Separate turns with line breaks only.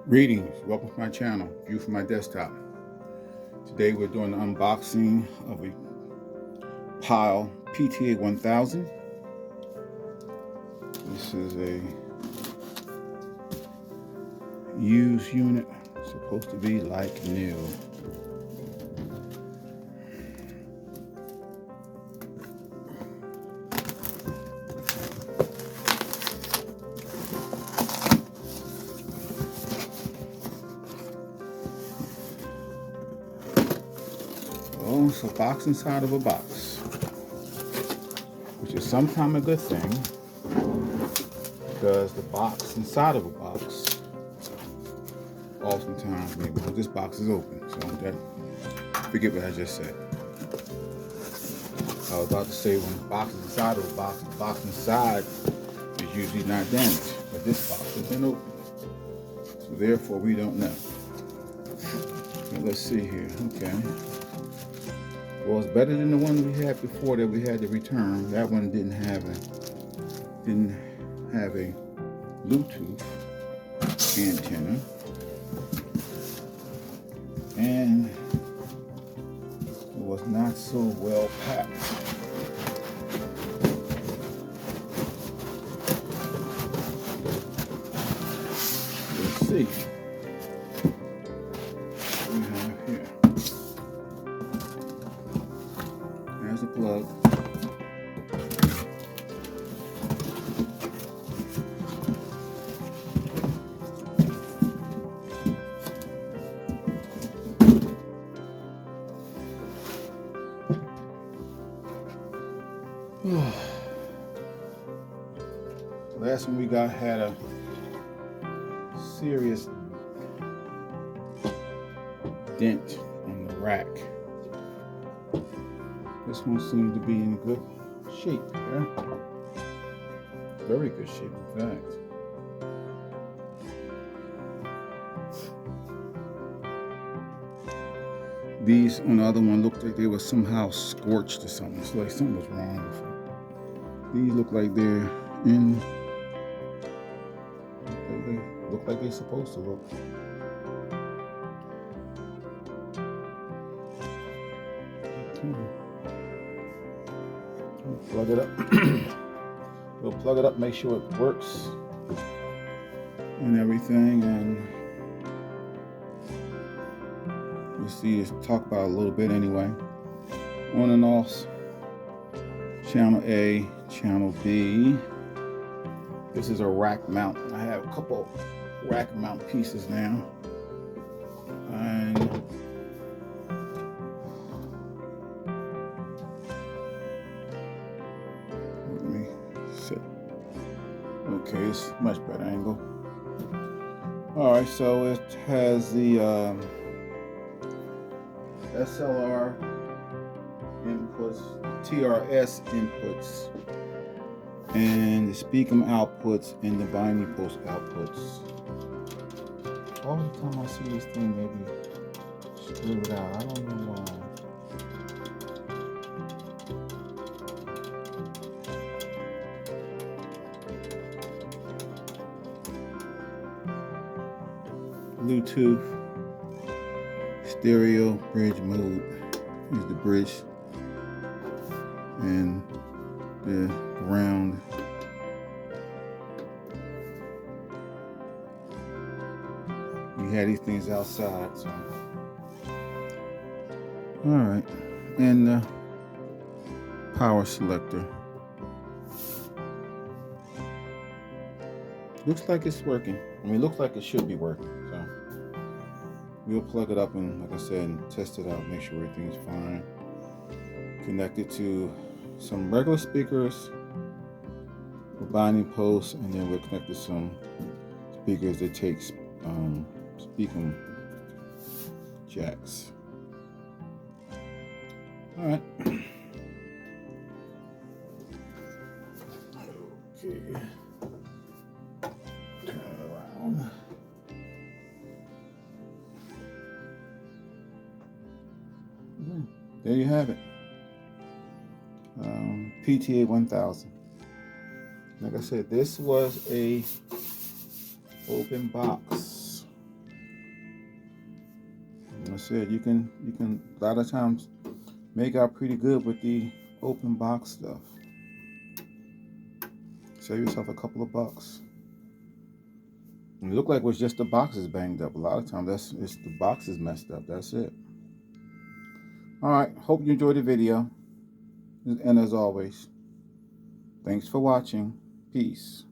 Greetings, welcome to my channel, View from my desktop. Today we're doing the unboxing of a Pyle PTA 1000. This is a used unit, supposed to be like new. Oh, it's a box inside of a box, which is sometimes a good thing, because the box inside of a box oftentimes means, well, this box is open, so that, forget what I just said. I was about to say, when the box is inside of a box, the box inside is usually not damaged, but this box has been open, so therefore we don't know. Now, let's see here. Okay. Well, it's better than the one we had before that we had to return. That one didn't have a Bluetooth antenna, and it was not so well packed. Let's see. We have here. There's a plug. Last one we got had a serious dent on the rack. This one seems to be in good shape here. Very good shape, in fact. These on the other one looked like they were somehow scorched or something. It's like something was wrong with them. These look like they're in. They look like they're supposed to look. We'll plug it up. We'll plug it up, make sure it works and everything, and we'll see. Talk about it a little bit anyway. On and off. Channel A, channel B. This is a rack mount. I have a couple rack mount pieces now, and let me sit. Okay, it's much better angle. All right, so it has the SLR inputs, TRS inputs, and the Speakum outputs, and the binding post outputs. All the time I see this thing, maybe screwed out. I don't know why. Bluetooth, stereo, bridge mode. Here's the bridge and the ground. We had these things outside, so all right. And the power selector. Looks like it's working. I mean, it looks like it should be working. So we'll plug it up and, like I said, test it out, make sure everything's fine. Connect it to some regular speakers, a binding post, and then we'll connect to some speakers that take Speakum jacks. All right. Okay. Turn it around. There you have it. PTA 1000. Like I said, this was a open box. said, you can a lot of times make out pretty good with the open box stuff. Save yourself a couple of bucks. It looked like it was just the boxes banged up. A lot of times it's the boxes messed up. That's it. All right. Hope you enjoyed the video. And as always, thanks for watching. Peace.